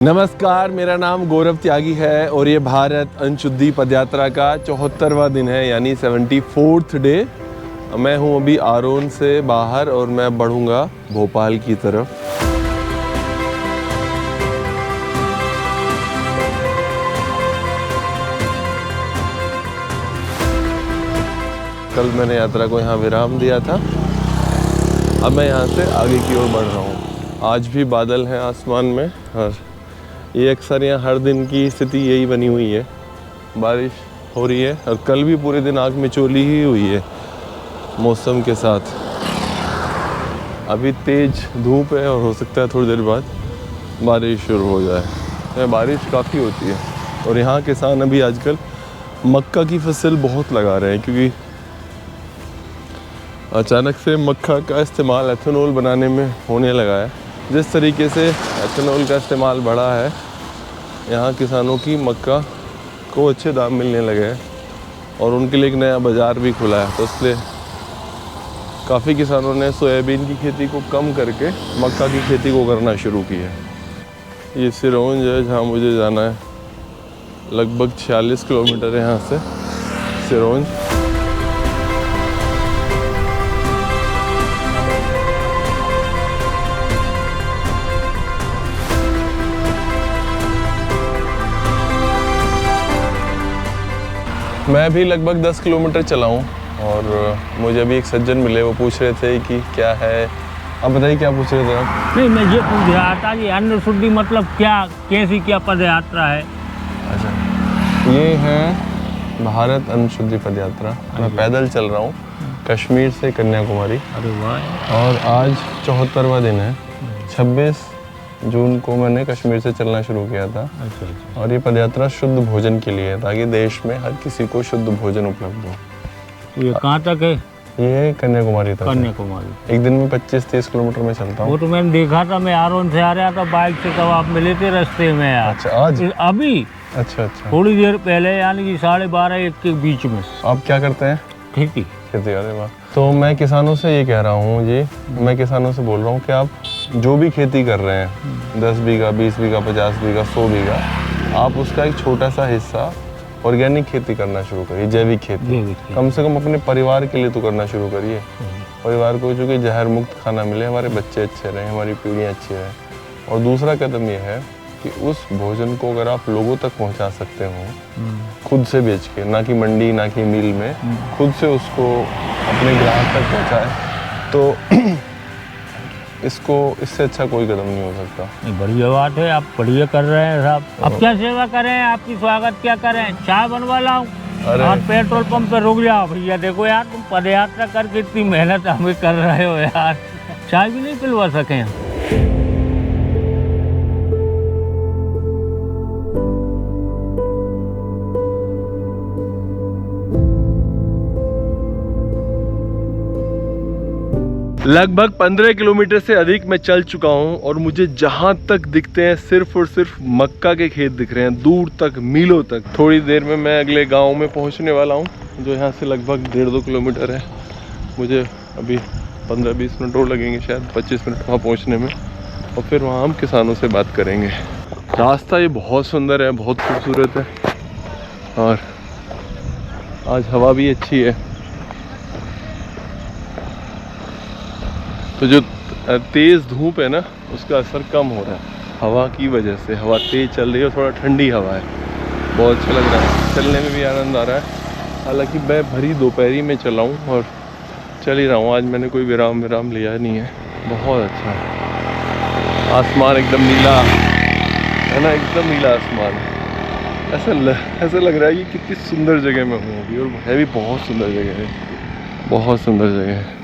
नमस्कार, मेरा नाम गौरव त्यागी है और ये भारत अंशुद्धि पदयात्रा का 74वां दिन है, यानी 74th डे। मैं हूँ अभी आरोन से बाहर और मैं बढ़ूँगा भोपाल की तरफ। कल मैंने यात्रा को यहाँ विराम दिया था, अब मैं यहाँ से आगे की ओर बढ़ रहा हूँ। आज भी बादल हैं आसमान में और ये अक्सर यहाँ हर दिन की स्थिति यही बनी हुई है, बारिश हो रही है और कल भी पूरे दिन आग मिचौली ही हुई है मौसम के साथ। अभी तेज धूप है और हो सकता है थोड़ी देर बाद बारिश शुरू हो जाए। बारिश काफ़ी होती है और यहाँ किसान अभी आजकल मक्का की फसल बहुत लगा रहे हैं, क्योंकि अचानक से मक्का का इस्तेमाल एथेनॉल बनाने में होने लगा है। जिस तरीके से एथेनॉल का इस्तेमाल बढ़ा है, यहाँ किसानों की मक्का को अच्छे दाम मिलने लगे हैं और उनके लिए एक नया बाज़ार भी खुला है। तो इसलिए काफ़ी किसानों ने सोयाबीन की खेती को कम करके मक्का की खेती को करना शुरू की है। ये सिरोंज है जहाँ मुझे जाना है, लगभग 46 किलोमीटर है यहाँ से सिरोंज। मैं भी लगभग 10 किलोमीटर चला हूँ और मुझे अभी एक सज्जन मिले, वो पूछ रहे थे कि क्या है। आप बताइए क्या पूछ रहे थे आप? नहीं, मैं ये पूछ रहा था कि अन्न शुद्धि मतलब क्या, कैसी क्या पदयात्रा है? अच्छा, ये है भारत अन्न शुद्धि पदयात्रा। मैं पैदल चल रहा हूँ कश्मीर से कन्याकुमारी। अरे वाह। और आज 74वां दिन है। 26 जून को मैंने कश्मीर से चलना शुरू किया था। अच्छा। और ये पदयात्रा शुद्ध भोजन के लिए है, ताकि देश में हर किसी को शुद्ध भोजन उपलब्ध हो। तो ये कहाँ तक है? ये कन्याकुमारी तक। कन्याकुमारी। एक दिन में 25-30 किलोमीटर में चलता हूँ। वो तो मैंने देखा था, मैं आरोन से आ रहा था बाइक से, तब आप मिले थे रास्ते में यार। अच्छा, आज? अभी अच्छा। थोड़ी देर पहले, यानी कि 12:30-1 के बीच में। आप क्या करते हैं? खेती। अरे वाह। तो मैं किसानों से ये कह रहा हूँ जी, मैं किसानों से बोल रहा हूँ कि आप जो भी खेती कर रहे हैं, 10 बीघा, 20 बीघा, 50 बीघा, 100 बीघा, आप उसका एक छोटा सा हिस्सा ऑर्गेनिक खेती करना शुरू करिए, जैविक खेती। कम से कम अपने परिवार के लिए तो करना शुरू करिए। परिवार को चूँकि जहर मुक्त खाना मिले, हमारे बच्चे अच्छे रहें, हमारी पीढ़ियाँ अच्छी रहें। और दूसरा कदम यह है कि उस भोजन को अगर आप लोगों तक पहुँचा सकते हो, खुद से बेच के, ना कि मंडी, ना कि मिल में, खुद से उसको अपने ग्राहक तक पहुँचाए, तो इससे अच्छा कोई कदम नहीं हो सकता। बढ़िया बात है, आप बढ़िया कर रहे हैं साहब। अब क्या सेवा करें, आपकी स्वागत क्या करें? चाय बनवा लाऊं? और पेट्रोल पंप पे रुक जाओ भैया, देखो यार तुम पदयात्रा करके इतनी मेहनत हमें कर रहे हो यार, चाय भी नहीं पिलवा सके। लगभग 15 किलोमीटर से अधिक मैं चल चुका हूं और मुझे जहां तक दिखते हैं सिर्फ और सिर्फ मक्का के खेत दिख रहे हैं, दूर तक, मीलों तक। थोड़ी देर में मैं अगले गांव में पहुंचने वाला हूं, जो यहां से लगभग 1.5-2 किलोमीटर है। मुझे अभी 15-20 मिनट और लगेंगे, शायद 25 मिनट वहाँ पहुँचने में, और फिर वहाँ हम किसानों से बात करेंगे। रास्ता ये बहुत सुंदर है, बहुत खूबसूरत है और आज हवा भी अच्छी है। तो जो तेज़ धूप है ना, उसका असर कम हो रहा है हवा की वजह से। हवा तेज़ चल रही है और थोड़ा ठंडी हवा है, बहुत अच्छा लग रहा है, चलने में भी आनंद आ रहा है। हालांकि मैं भरी दोपहरी में चला हूँ और चल ही रहा हूँ, आज मैंने कोई विराम लिया नहीं है। बहुत अच्छा है, आसमान एकदम नीला है ना, एकदम नीला आसमान। ऐसा लग रहा है कि कितनी सुंदर जगह में हूँ अभी, और है भी बहुत सुंदर जगह है, बहुत सुंदर जगह है।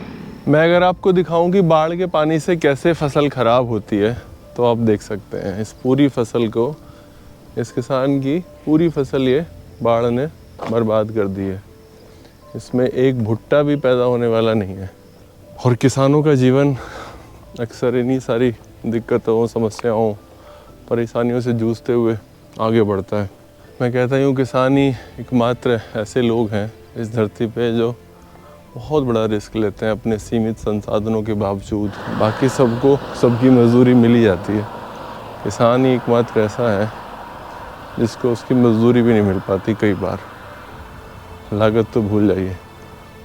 मैं अगर आपको दिखाऊं कि बाढ़ के पानी से कैसे फसल ख़राब होती है, तो आप देख सकते हैं इस पूरी फसल को, इस किसान की पूरी फसल ये बाढ़ ने बर्बाद कर दी है। इसमें एक भुट्टा भी पैदा होने वाला नहीं है। और किसानों का जीवन अक्सर इन्हीं सारी दिक्कतों, समस्याओं, परेशानियों से जूझते हुए आगे बढ़ता है। मैं कहता हूँ किसान ही एकमात्र ऐसे लोग हैं इस धरती पे जो बहुत बड़ा रिस्क लेते हैं अपने सीमित संसाधनों के बावजूद। बाकी सबको सबकी मजदूरी मिल ही जाती है, किसान ही एकमात्र ऐसा है जिसको उसकी मजदूरी भी नहीं मिल पाती। कई बार लागत तो भूल जाइए,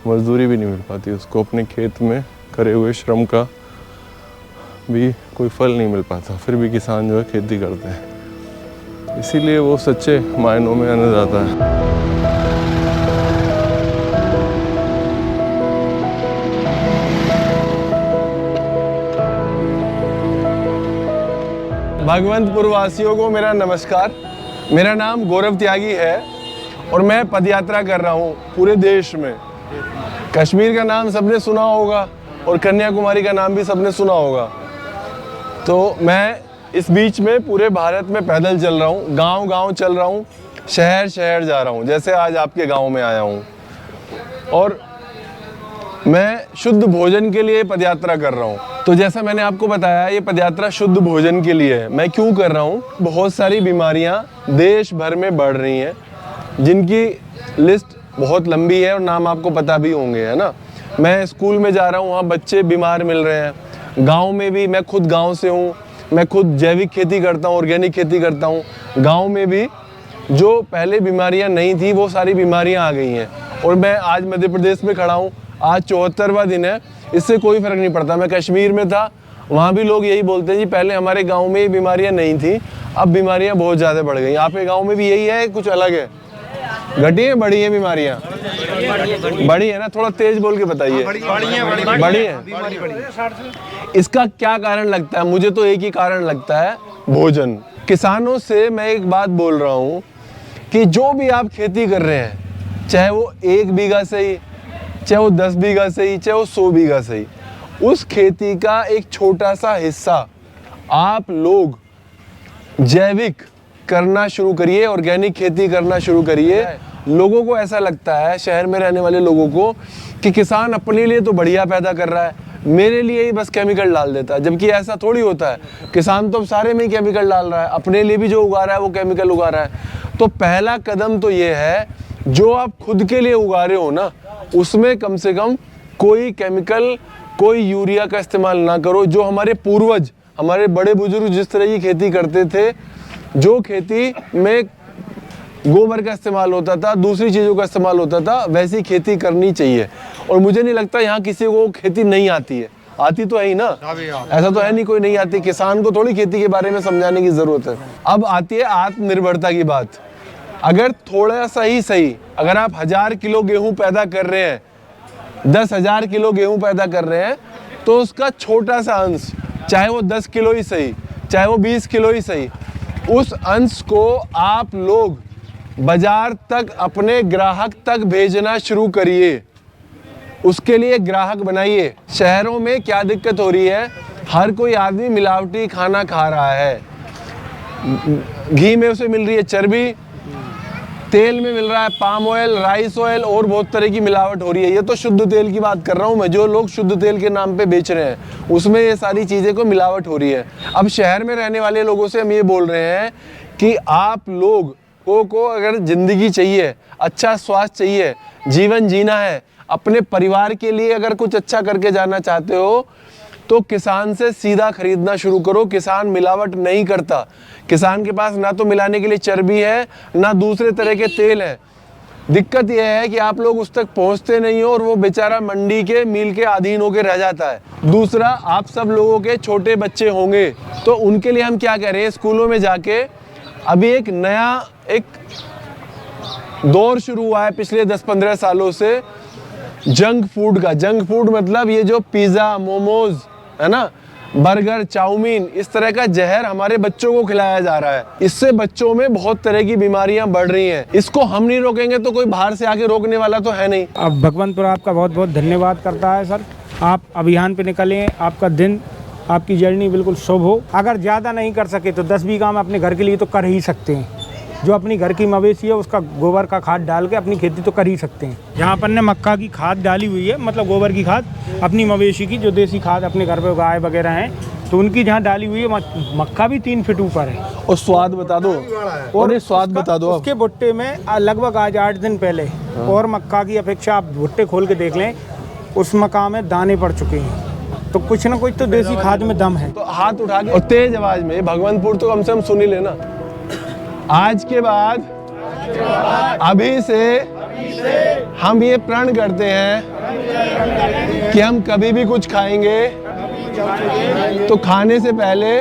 मजदूरी भी नहीं मिल पाती उसको, अपने खेत में करे हुए श्रम का भी कोई फल नहीं मिल पाता। फिर भी किसान जो है खेती करते हैं, इसीलिए वो सच्चे मायनों में अन्नदाता है। भगवंतपुर वासियों को मेरा नमस्कार। मेरा नाम गौरव त्यागी है और मैं पदयात्रा कर रहा हूँ पूरे देश में। कश्मीर का नाम सबने सुना होगा और कन्याकुमारी का नाम भी सबने सुना होगा। तो मैं इस बीच में पूरे भारत में पैदल चल रहा हूँ, गांव-गांव चल रहा हूँ, शहर शहर जा रहा हूँ, जैसे आज आपके गांव में आया हूँ। और मैं शुद्ध भोजन के लिए पदयात्रा कर रहा हूँ। तो जैसा मैंने आपको बताया, ये पदयात्रा शुद्ध भोजन के लिए है। मैं क्यों कर रहा हूँ? बहुत सारी बीमारियाँ देश भर में बढ़ रही हैं, जिनकी लिस्ट बहुत लंबी है और नाम आपको पता भी होंगे, है ना। मैं स्कूल में जा रहा हूँ, वहाँ बच्चे बीमार मिल रहे हैं। गांव में भी, मैं खुद गांव से हूँ, मैं खुद जैविक खेती करता हूँ, ऑर्गेनिक खेती करता हूँ। गांव में भी जो पहले बीमारियाँ नहीं थी, वो सारी बीमारियाँ आ गई हैं। और मैं आज मध्य प्रदेश में खड़ा हूँ, आज 74वां दिन है, इससे कोई फ़र्क नहीं पड़ता। मैं कश्मीर में था, वहाँ भी लोग यही बोलते हैं जी पहले हमारे गाँव में ये बीमारियाँ नहीं थी, अब बीमारियाँ बहुत ज़्यादा बढ़ गई। आपके गाँव में भी यही है, कुछ अलग है? घटी है, बड़ी है बीमारियाँ? बड़ी है ना, थोड़ा तेज बोल के बताइए। बड़ी है। इसका क्या कारण लगता है? मुझे तो एक ही कारण लगता है, भोजन। किसानों से मैं एक बात बोल रहा हूँ कि जो भी आप खेती कर रहे हैं, चाहे वो 1 बीघा से ही, चाहे वो 10 बीघा से ही, चाहे वो 100 बीघा से ही, उस खेती का एक छोटा सा हिस्सा आप लोग जैविक करना शुरू करिए, ऑर्गेनिक खेती करना शुरू करिए। लोगों को ऐसा लगता है, शहर में रहने वाले लोगों को, कि किसान अपने लिए तो बढ़िया पैदा कर रहा है, मेरे लिए ही बस केमिकल डाल देता है। जबकि ऐसा थोड़ी होता है, किसान तो अब सारे में ही केमिकल डाल रहा है, अपने लिए भी जो उगा रहा है वो केमिकल उगा रहा है। तो पहला कदम तो ये है, जो आप खुद के लिए उगा रहे हो ना, उसमें कम से कम कोई केमिकल, कोई यूरिया का इस्तेमाल ना करो। जो हमारे पूर्वज, हमारे बड़े बुजुर्ग जिस तरह की खेती करते थे, जो खेती में गोबर का इस्तेमाल होता था, दूसरी चीज़ों का इस्तेमाल होता था, वैसी खेती करनी चाहिए। और मुझे नहीं लगता यहाँ किसी को खेती नहीं आती है। आती तो है ही ना, ऐसा तो है नहीं कोई नहीं आती। किसान को थोड़ी खेती के बारे में समझाने की ज़रूरत है। अब आती है आत्मनिर्भरता की बात। अगर थोड़ा सा ही सही, अगर आप 1000 किलो गेहूँ पैदा कर रहे हैं, 10,000 किलो गेहूँ पैदा कर रहे हैं, तो उसका छोटा सा अंश, चाहे वो 10 किलो ही सही, चाहे वो 20 किलो ही सही, उस अंश को आप लोग बाजार तक, अपने ग्राहक तक भेजना शुरू करिए। उसके लिए ग्राहक बनाइए। शहरों में क्या दिक्कत हो रही है? हर कोई आदमी मिलावटी खाना खा रहा है। घी में उसे मिल रही है चर्बी, तेल में मिल रहा है पाम ऑयल, राइस ऑयल, और बहुत तरह की मिलावट हो रही है। ये तो शुद्ध तेल की बात कर रहा हूँ मैं, जो लोग शुद्ध तेल के नाम पे बेच रहे हैं, उसमें ये सारी चीज़ें को मिलावट हो रही है। अब शहर में रहने वाले लोगों से हम ये बोल रहे हैं कि आप लोग को अगर ज़िंदगी चाहिए, अच्छा स्वास्थ्य चाहिए, जीवन जीना है, अपने परिवार के लिए अगर कुछ अच्छा करके जाना चाहते हो, तो किसान से सीधा खरीदना शुरू करो। किसान मिलावट नहीं करता। किसान के पास ना तो मिलाने के लिए चर्बी है, ना दूसरे तरह के तेल है। दिक्कत यह है कि आप लोग उस तक पहुंचते नहीं हो और वो बेचारा मंडी के मील के अधीन होकर रह जाता है। दूसरा, आप सब लोगों के छोटे बच्चे होंगे, तो उनके लिए हम क्या कह रहे हैं? स्कूलों में जाके अभी एक नया एक दौर शुरू हुआ है पिछले 10-15 सालों से, जंक फूड का। जंक फूड मतलब ये जो पिज़्ज़ा, मोमोज, है ना, बर्गर, चाउमीन, इस तरह का जहर हमारे बच्चों को खिलाया जा रहा है। इससे बच्चों में बहुत तरह की बीमारियां बढ़ रही हैं। इसको हम नहीं रोकेंगे तो कोई बाहर से आके रोकने वाला तो है नहीं। अब भगवंतपुर आपका बहुत बहुत धन्यवाद करता है सर। आप अभियान पे निकले, आपका दिन, आपकी जर्नी बिल्कुल शुभ हो। अगर ज़्यादा नहीं कर सके तो 10 बीघा में अपने घर के लिए तो कर ही सकते हैं। जो अपनी घर की मवेशी है उसका गोबर का खाद डाल के अपनी खेती तो कर ही सकते हैं। यहाँ अपन ने मक्का की खाद डाली हुई है, मतलब गोबर की खाद, अपनी मवेशी की, जो देसी खाद अपने घर पे गाय वगैरह हैं, तो उनकी जहाँ डाली हुई है। मक्का भी 3 फीट ऊपर है। और स्वाद बता दो, और स्वाद बता दो। उसके भुट्टे में लगभग आज 8 दिन पहले, और मक्का की अपेक्षा आप भुट्टे खोल के देख लें, उस मक्का में दाने पड़ चुके हैं। तो कुछ ना कुछ तो देसी खाद में दम है। तो हाथ उठा के और तेज आवाज में भगवंतपुर तो कम से कम सुन ही लेना। आज के बाद अभी से हम ये प्रण करते हैं कि हम कभी भी कुछ खाएंगे तो खाने से पहले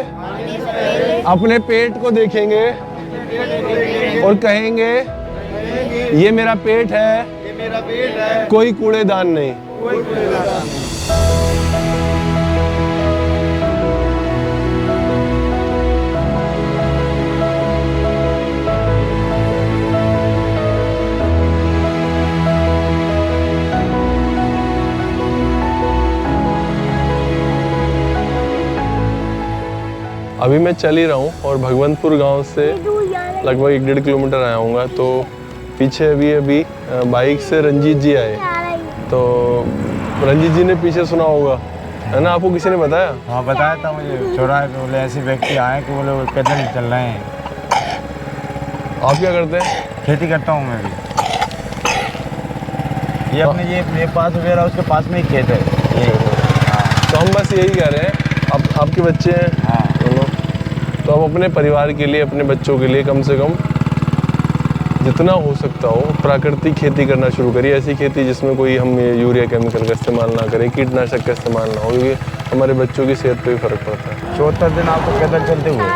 अपने पेट को देखेंगे और कहेंगे ये मेरा पेट है, कोई कूड़ेदान नहीं। अभी मैं चल ही रहा हूँ और भगवंतपुर गांव से लगभग 1-1.5 किलोमीटर आया हूँगा। तो पीछे अभी बाइक से रंजीत जी आए, तो रंजीत जी ने पीछे सुना होगा, है ना? आपको किसी ने बताया? हाँ बताया था मुझे, चौराहे पे बोले ऐसे व्यक्ति आए कि बोले वो पैदल चल रहे हैं। आप क्या करते हैं? खेती करता हूँ मैं भी। ये अपने ये पास वगैरह उसके पास में ही खेत है ये। तो हम बस यही कह रहे हैं, आपके बच्चे हैं दोनों, तो आप अपने परिवार के लिए, अपने बच्चों के लिए कम से कम जितना हो सकता हो प्राकृतिक खेती करना शुरू करिए। ऐसी खेती जिसमें कोई हम यूरिया केमिकल का इस्तेमाल ना करें, कीटनाशक का इस्तेमाल ना हो, क्योंकि हमारे बच्चों की सेहत पे भी फर्क पड़ता है। 74 दिन आपको पैदल चलते हुए?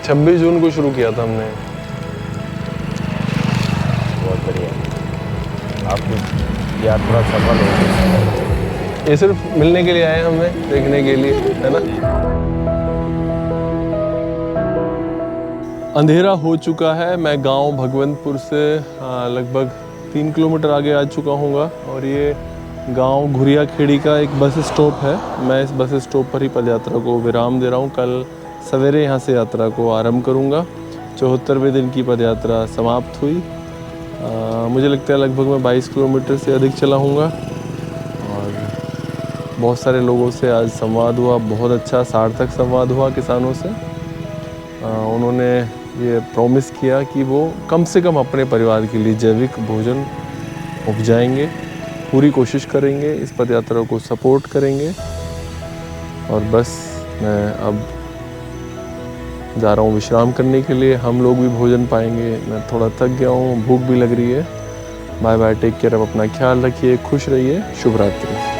26 जून को शुरू किया था हमने। बहुत बढ़िया, आपकी यात्रा सफल हो। ये सिर्फ मिलने के लिए आए हमें, देखने के लिए, है ना? अंधेरा हो चुका है। मैं गांव भगवंतपुर से लगभग 3 किलोमीटर आगे आ चुका हूँगा और ये गांव घुरिया खेड़ी का एक बस स्टॉप है। मैं इस बस स्टॉप पर ही पदयात्रा को विराम दे रहा हूँ। कल सवेरे यहाँ से यात्रा को आरंभ करूँगा। 74वें दिन की पदयात्रा समाप्त हुई। मुझे लगता है लगभग मैं 22 किलोमीटर से अधिक चला हूँगा और बहुत सारे लोगों से आज संवाद हुआ। बहुत अच्छा सार्थक संवाद हुआ किसानों से। उन्होंने ये प्रॉमिस किया कि वो कम से कम अपने परिवार के लिए जैविक भोजन उपजाएंगे, पूरी कोशिश करेंगे, इस पदयात्रा को सपोर्ट करेंगे। और बस मैं अब जा रहा हूँ विश्राम करने के लिए। हम लोग भी भोजन पाएंगे। मैं थोड़ा थक गया हूँ, भूख भी लग रही है। बाय बाय, टेक केयर, अब अपना ख्याल रखिए, खुश रहिए, शुभ रात्रि।